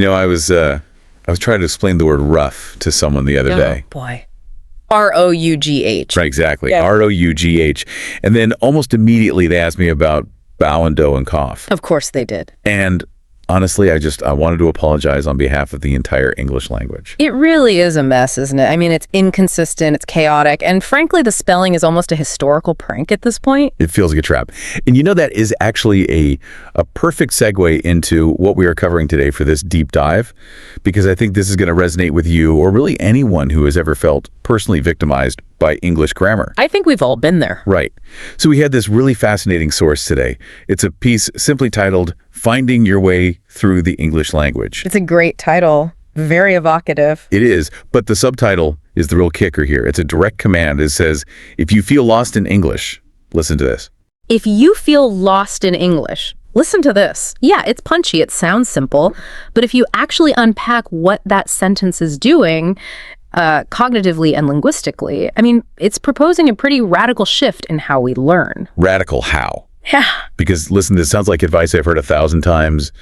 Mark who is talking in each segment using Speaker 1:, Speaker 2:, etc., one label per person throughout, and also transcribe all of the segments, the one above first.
Speaker 1: I was trying to explain the word rough to someone the other day.
Speaker 2: Boy. R-O-U-G-H.
Speaker 1: Right, exactly.
Speaker 2: Yeah.
Speaker 1: R-O-U-G-H. And then almost immediately they asked me about bow and dough and cough.
Speaker 2: Of course they did.
Speaker 1: And honestly, I wanted to apologize on behalf of the entire English language.
Speaker 2: It really is a mess, isn't it? I mean, it's inconsistent, it's chaotic, and frankly, the spelling is almost a historical prank at this point.
Speaker 1: It feels like a trap. And that is actually a perfect segue into what we are covering today for this deep dive, because I think this is going to resonate with you or really anyone who has ever felt personally victimized by English grammar.
Speaker 2: I think we've all been there.
Speaker 1: Right. So we had this really fascinating source today. It's a piece simply titled, Finding Your Way Through the English Language.
Speaker 2: It's a great title. Very evocative.
Speaker 1: It is, but the subtitle is the real kicker here. It's a direct command. It says, if you feel lost in English, listen to this.
Speaker 2: If you feel lost in English, listen to this. Yeah, it's punchy. It sounds simple. But if you actually unpack what that sentence is doing, cognitively and linguistically, I mean, it's proposing a pretty radical shift in how we learn.
Speaker 1: Radical how?
Speaker 2: Yeah.
Speaker 1: Because listen, this sounds like advice I've heard 1,000 times.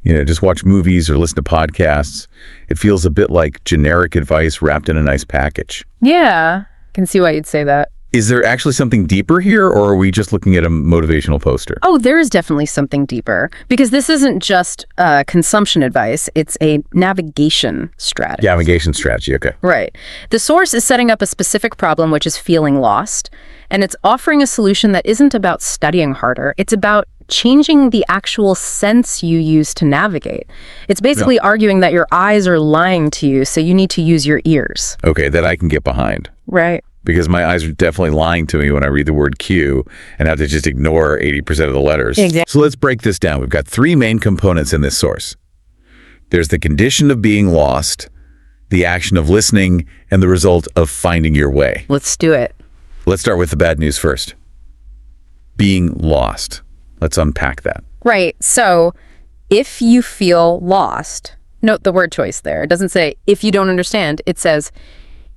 Speaker 1: Just watch movies or listen to podcasts. It feels a bit like generic advice wrapped in a nice package.
Speaker 2: Yeah, I can see why you'd say that.
Speaker 1: Is there actually something deeper here, or are we just looking at a motivational poster?
Speaker 2: Oh, there is definitely something deeper, because this isn't just consumption advice. It's a navigation strategy.
Speaker 1: Navigation strategy, okay.
Speaker 2: Right. The source is setting up a specific problem, which is feeling lost, and it's offering a solution that isn't about studying harder. It's about changing the actual sense you use to navigate. It's basically arguing that your eyes are lying to you, so you need to use your ears.
Speaker 1: Okay, that I can get behind.
Speaker 2: Right.
Speaker 1: Because my eyes are definitely lying to me when I read the word Q and have to just ignore 80% of the letters.
Speaker 2: Exactly.
Speaker 1: So let's break this down. We've got three main components in this source. There's the condition of being lost, the action of listening, and the result of finding your way.
Speaker 2: Let's do it.
Speaker 1: Let's start with the bad news first. Being lost. Let's unpack that.
Speaker 2: Right. So if you feel lost, note the word choice there. It doesn't say if you don't understand. It says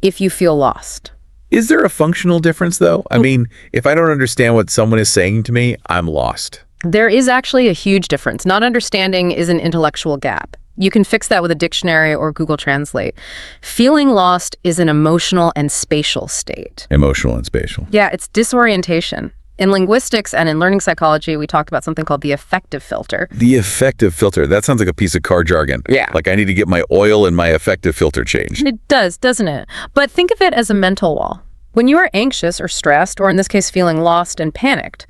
Speaker 2: if you feel lost.
Speaker 1: Is there a functional difference, though? I mean, if I don't understand what someone is saying to me, I'm lost.
Speaker 2: There is actually a huge difference. Not understanding is an intellectual gap. You can fix that with a dictionary or Google Translate. Feeling lost is an emotional and spatial state.
Speaker 1: Emotional and spatial.
Speaker 2: Yeah, it's disorientation. In linguistics and in learning psychology, we talked about something called the affective filter.
Speaker 1: The affective filter. That sounds like a piece of car jargon.
Speaker 2: Yeah.
Speaker 1: Like I need to get my oil and my affective filter changed.
Speaker 2: It does, doesn't it? But think of it as a mental wall. When you are anxious or stressed, or in this case, feeling lost and panicked,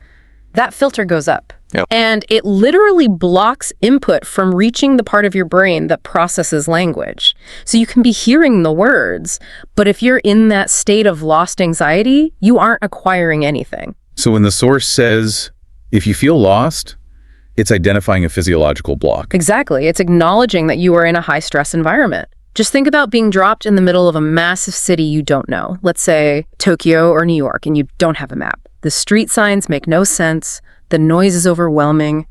Speaker 2: that filter goes up.
Speaker 1: Yep.
Speaker 2: And it literally blocks input from reaching the part of your brain that processes language. So you can be hearing the words, but if you're in that state of lost anxiety, you aren't acquiring anything.
Speaker 1: So when the source says, if you feel lost, it's identifying a physiological block.
Speaker 2: Exactly. It's acknowledging that you are in a high-stress environment. Just think about being dropped in the middle of a massive city you don't know. Let's say Tokyo or New York, and you don't have a map. The street signs make no sense. The noise is overwhelming.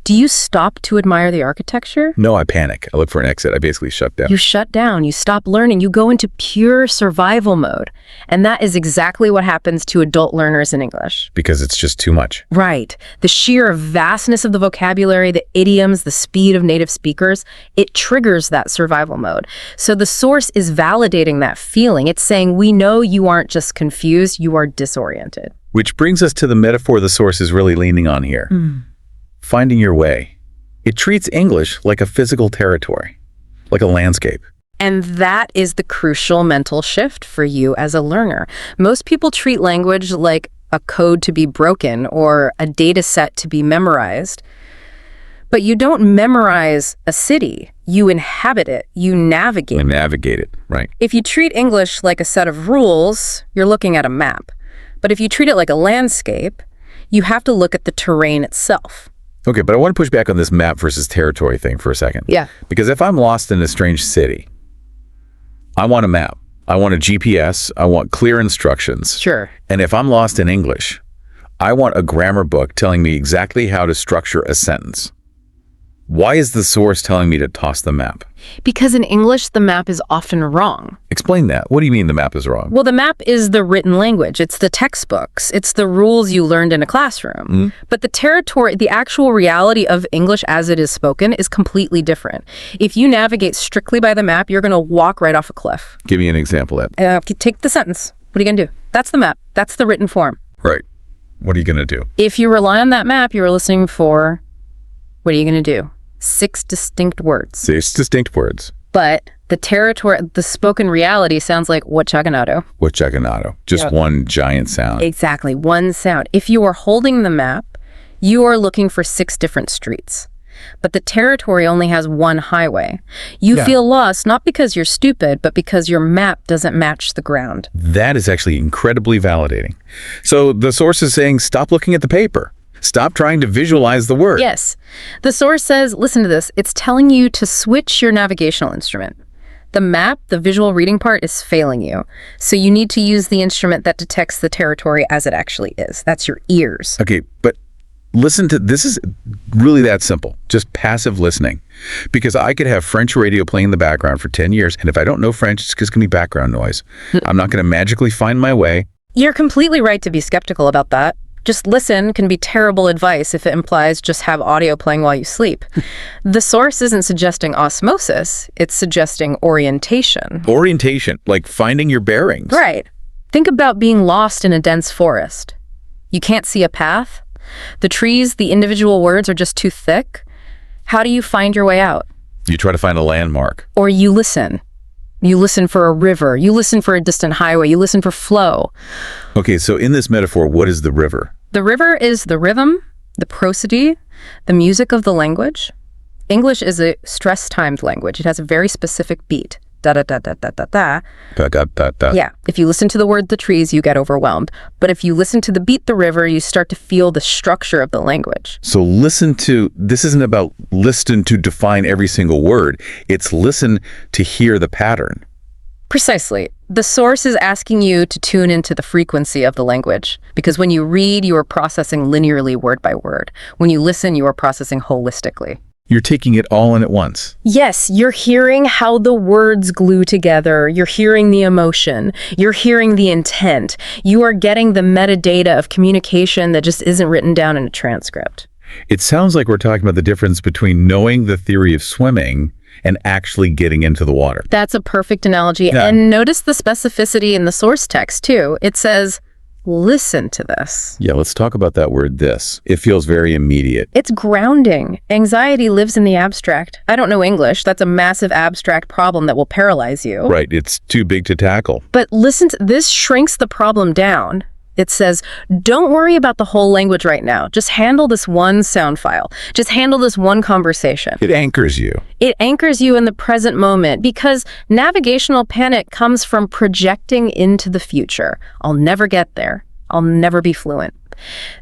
Speaker 2: Do you stop to admire the architecture?
Speaker 1: No, I panic. I look for an exit. I basically shut down.
Speaker 2: You shut down. You stop learning. You go into pure survival mode. And that is exactly what happens to adult learners in English.
Speaker 1: Because it's just too much.
Speaker 2: Right. The sheer vastness of the vocabulary, the idioms, the speed of native speakers, it triggers that survival mode. So the source is validating that feeling. It's saying, we know you aren't just confused, you are disoriented.
Speaker 1: Which brings us to the metaphor the source is really leaning on here. Finding your way. It treats English like a physical territory, like a landscape.
Speaker 2: And that is the crucial mental shift for you as a learner. Most people treat language like a code to be broken or a data set to be memorized. But you don't memorize a city. You inhabit it. You navigate it.
Speaker 1: And navigate it, right.
Speaker 2: If you treat English like a set of rules, you're looking at a map. But if you treat it like a landscape, you have to look at the terrain itself.
Speaker 1: Okay, but I want to push back on this map versus territory thing for a second.
Speaker 2: Yeah.
Speaker 1: Because if I'm lost in a strange city, I want a map. I want a GPS. I want clear instructions.
Speaker 2: Sure.
Speaker 1: And if I'm lost in English, I want a grammar book telling me exactly how to structure a sentence. Why is the source telling me to toss the map?
Speaker 2: Because in English, the map is often wrong.
Speaker 1: Explain that. What do you mean the map is wrong?
Speaker 2: Well, the map is the written language. It's the textbooks. It's the rules you learned in a classroom. But the actual reality of English as it is spoken is completely different. If you navigate strictly by the map, you're going to walk right off a cliff.
Speaker 1: Give me an example of that.
Speaker 2: Take the sentence. What are you going to do? That's the map. That's the written form.
Speaker 1: Right. What are you going to do?
Speaker 2: If you rely on that map, you're listening for, what are you going to do? 6 distinct words.
Speaker 1: 6 distinct words.
Speaker 2: But the spoken reality sounds like Wachaganato.
Speaker 1: Wachaganato. Just one giant sound.
Speaker 2: Exactly, one sound. If you are holding the map, you are looking for 6 different streets. But the territory only has one highway. You feel lost, not because you're stupid, but because your map doesn't match the ground.
Speaker 1: That is actually incredibly validating. So the source is saying, stop looking at the paper. Stop trying to visualize the word.
Speaker 2: Yes. The source says, listen to this, it's telling you to switch your navigational instrument. The map, the visual reading part, is failing you. So you need to use the instrument that detects the territory as it actually is. That's your ears.
Speaker 1: Okay, but this is really that simple. Just passive listening. Because I could have French radio playing in the background for 10 years, and if I don't know French, it's just going to be background noise. I'm not going to magically find my way.
Speaker 2: You're completely right to be skeptical about that. Just listen can be terrible advice if it implies just have audio playing while you sleep. The source isn't suggesting osmosis, it's suggesting orientation.
Speaker 1: Orientation, like finding your bearings.
Speaker 2: Right. Think about being lost in a dense forest. You can't see a path. The trees, the individual words are just too thick. How do you find your way out?
Speaker 1: You try to find a landmark.
Speaker 2: Or you listen. You listen for a river. You listen for a distant highway. You listen for flow.
Speaker 1: Okay, so in this metaphor, what is the river?
Speaker 2: The river is the rhythm, the prosody, the music of the language. English is a stress-timed language. It has a very specific beat. Da-da-da-da-da-da-da.
Speaker 1: Da-da-da-da.
Speaker 2: Yeah, if you listen to the word the trees, you get overwhelmed. But if you listen to the beat the river, you start to feel the structure of the language.
Speaker 1: So this isn't about listen to define every single word. It's listen to hear the pattern.
Speaker 2: Precisely. The source is asking you to tune into the frequency of the language. Because when you read, you are processing linearly word by word. When you listen, you are processing holistically.
Speaker 1: You're taking it all in at once.
Speaker 2: Yes, you're hearing how the words glue together. You're hearing the emotion. You're hearing the intent. You are getting the metadata of communication that just isn't written down in a transcript.
Speaker 1: It sounds like we're talking about the difference between knowing the theory of swimming and actually getting into the water.
Speaker 2: That's a perfect analogy.
Speaker 1: Yeah.
Speaker 2: And notice the specificity in the source text, too. It says, listen to this.
Speaker 1: Yeah, let's talk about that word, this. It feels very immediate.
Speaker 2: It's grounding. Anxiety lives in the abstract. I don't know English. That's a massive abstract problem that will paralyze you.
Speaker 1: Right, it's too big to tackle.
Speaker 2: But listen to this, shrinks the problem down. It says, don't worry about the whole language right now. Just handle this one sound file. Just handle this one conversation.
Speaker 1: It anchors you.
Speaker 2: It anchors you in the present moment because navigational panic comes from projecting into the future. I'll never get there. I'll never be fluent.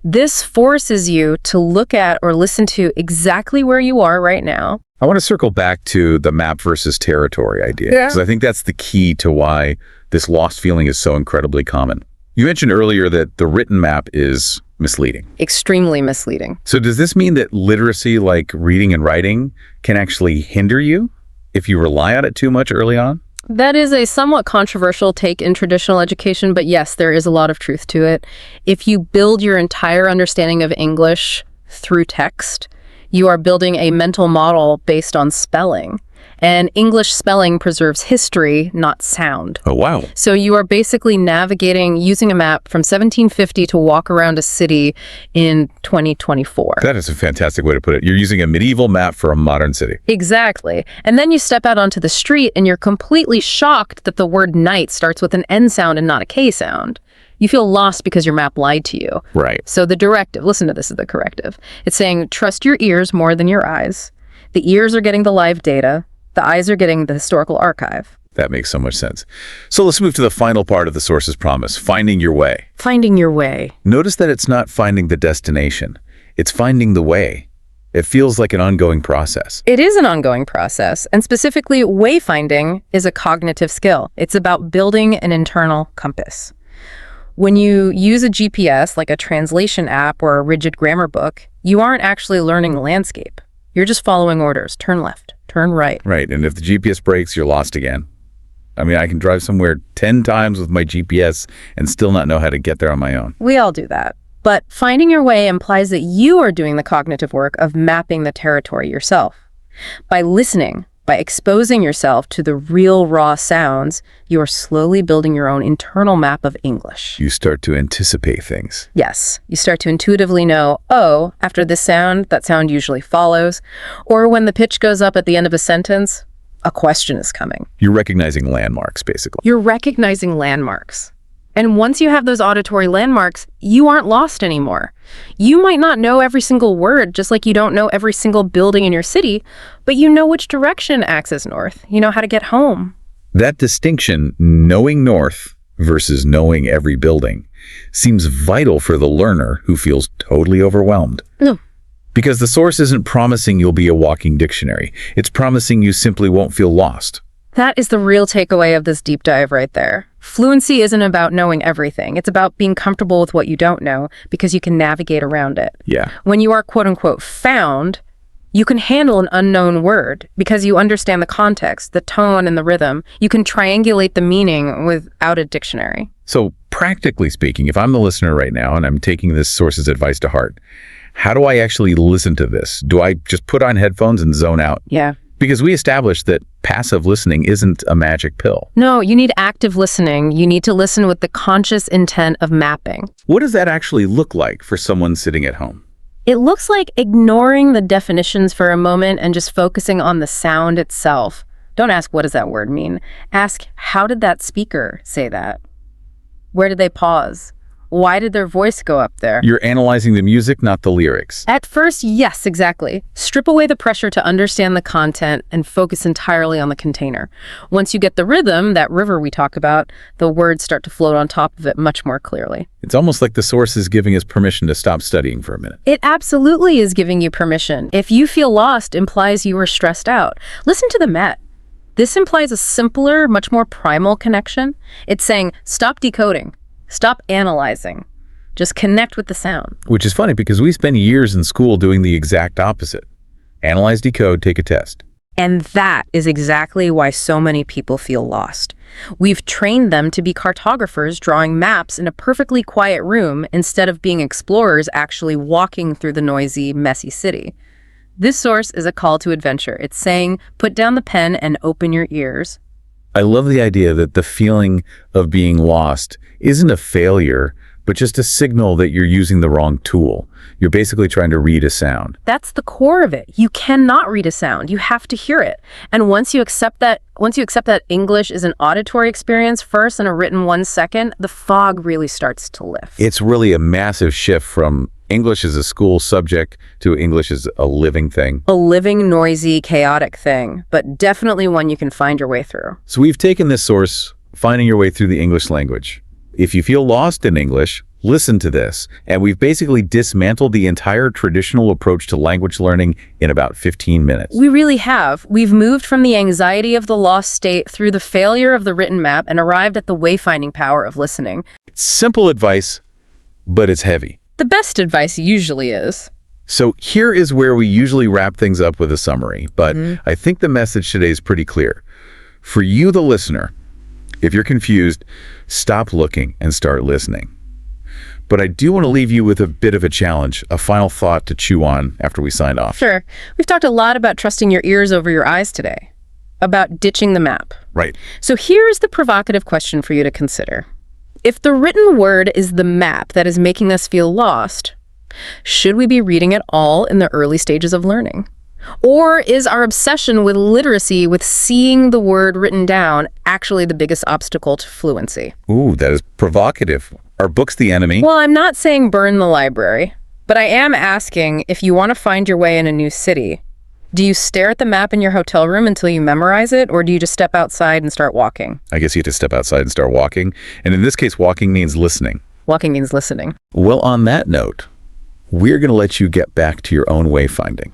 Speaker 2: This forces you to look at or listen to exactly where you are right now.
Speaker 1: I want to circle back to the map versus territory idea, because I think that's the key to why this lost feeling is so incredibly common. You mentioned earlier that the written map is misleading.
Speaker 2: Extremely misleading.
Speaker 1: So does this mean that literacy, like reading and writing, can actually hinder you if you rely on it too much early on?
Speaker 2: That is a somewhat controversial take in traditional education, but yes, there is a lot of truth to it. If you build your entire understanding of English through text, you are building a mental model based on spelling. And English spelling preserves history, not sound.
Speaker 1: Oh, wow.
Speaker 2: So you are basically navigating using a map from 1750 to walk around a city in 2024.
Speaker 1: That is a fantastic way to put it. You're using a medieval map for a modern city.
Speaker 2: Exactly. And then you step out onto the street and you're completely shocked that the word night starts with an N sound and not a K sound. You feel lost because your map lied to you.
Speaker 1: Right.
Speaker 2: So the directive, listen to this is the corrective. It's saying, trust your ears more than your eyes. The ears are getting the live data. The eyes are getting the historical archive.
Speaker 1: That makes so much sense. So let's move to the final part of the source's promise, finding your way.
Speaker 2: Finding your way.
Speaker 1: Notice that it's not finding the destination. It's finding the way. It feels like an ongoing process.
Speaker 2: It is an ongoing process, and specifically, wayfinding is a cognitive skill. It's about building an internal compass. When you use a GPS, like a translation app or a rigid grammar book, you aren't actually learning the landscape. You're just following orders. Turn left, turn right.
Speaker 1: Right, and if the GPS breaks, you're lost again. I mean, I can drive somewhere 10 times with my GPS and still not know how to get there on my own.
Speaker 2: We all do that. But finding your way implies that you are doing the cognitive work of mapping the territory yourself. By listening, by exposing yourself to the real raw sounds, you are slowly building your own internal map of English.
Speaker 1: You start to anticipate things.
Speaker 2: Yes, you start to intuitively know, oh, after this sound, that sound usually follows. Or when the pitch goes up at the end of a sentence, a question is coming.
Speaker 1: You're recognizing landmarks, basically.
Speaker 2: You're recognizing landmarks. And once you have those auditory landmarks, you aren't lost anymore. You might not know every single word, just like you don't know every single building in your city, but you know which direction axis north. You know how to get home.
Speaker 1: That distinction, knowing north versus knowing every building, seems vital for the learner who feels totally overwhelmed.
Speaker 2: No.
Speaker 1: Because the source isn't promising you'll be a walking dictionary. It's promising you simply won't feel lost.
Speaker 2: That is the real takeaway of this deep dive right there. Fluency isn't about knowing everything. It's about being comfortable with what you don't know because you can navigate around it.
Speaker 1: Yeah.
Speaker 2: When you are quote-unquote found, you can handle an unknown word because you understand the context, the tone, and the rhythm. You can triangulate the meaning without a dictionary.
Speaker 1: So practically speaking, if I'm the listener right now and I'm taking this source's advice to heart, how do I actually listen to this? Do I just put on headphones and zone out?
Speaker 2: Yeah.
Speaker 1: Because we established that passive listening isn't a magic pill.
Speaker 2: No, you need active listening. You need to listen with the conscious intent of mapping.
Speaker 1: What does that actually look like for someone sitting at home?
Speaker 2: It looks like ignoring the definitions for a moment and just focusing on the sound itself. Don't ask, what does that word mean? Ask, how did that speaker say that? Where did they pause? Why did their voice go up there?
Speaker 1: You're analyzing the music, not the lyrics.
Speaker 2: At first, yes, exactly. Strip away the pressure to understand the content and focus entirely on the container. Once you get the rhythm, that river we talk about, the words start to float on top of it much more clearly.
Speaker 1: It's almost like the source is giving us permission to stop studying for a minute.
Speaker 2: It absolutely is giving you permission. If you feel lost, implies you are stressed out. Listen to the Met. This implies a simpler, much more primal connection. It's saying, stop decoding. Stop analyzing. Just connect with the sound.
Speaker 1: Which is funny because we spend years in school doing the exact opposite. Analyze, decode, take a test.
Speaker 2: And that is exactly why so many people feel lost. We've trained them to be cartographers drawing maps in a perfectly quiet room instead of being explorers actually walking through the noisy, messy city. This source is a call to adventure. It's saying, put down the pen and open your ears.
Speaker 1: I love the idea that the feeling of being lost isn't a failure, but just a signal that you're using the wrong tool. You're basically trying to read a sound.
Speaker 2: That's the core of it. You cannot read a sound. You have to hear it. And once you accept that English is an auditory experience first and a written one second, the fog really starts to lift.
Speaker 1: It's really a massive shift from English as a school subject to English as a living thing.
Speaker 2: A living, noisy, chaotic thing, but definitely one you can find your way through.
Speaker 1: So we've taken this source, finding your way through the English language. If you feel lost in English, listen to this. And we've basically dismantled the entire traditional approach to language learning in about 15 minutes.
Speaker 2: We really have. We've moved from the anxiety of the lost state through the failure of the written map and arrived at the wayfinding power of listening.
Speaker 1: It's simple advice, but it's heavy.
Speaker 2: The best advice usually is.
Speaker 1: So here is where we usually wrap things up with a summary, but I think the message today is pretty clear. For you, the listener, if you're confused, stop looking and start listening. But I do want to leave you with a bit of a challenge, a final thought to chew on after we sign off.
Speaker 2: Sure. We've talked a lot about trusting your ears over your eyes today, about ditching the map.
Speaker 1: Right.
Speaker 2: So here's the provocative question for you to consider. If the written word is the map that is making us feel lost, should we be reading it all in the early stages of learning? Or is our obsession with literacy, with seeing the word written down, actually the biggest obstacle to fluency?
Speaker 1: Ooh, that is provocative. Are books the enemy?
Speaker 2: Well, I'm not saying burn the library, but I am asking, if you want to find your way in a new city, do you stare at the map in your hotel room until you memorize it, or do you just step outside and start walking?
Speaker 1: I guess you have to step outside and start walking. And in this case, walking means listening.
Speaker 2: Walking means listening.
Speaker 1: Well, on that note, we're going to let you get back to your own wayfinding.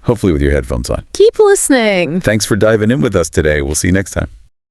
Speaker 1: Hopefully with your headphones on.
Speaker 2: Keep listening.
Speaker 1: Thanks for diving in with us today. We'll see you next time.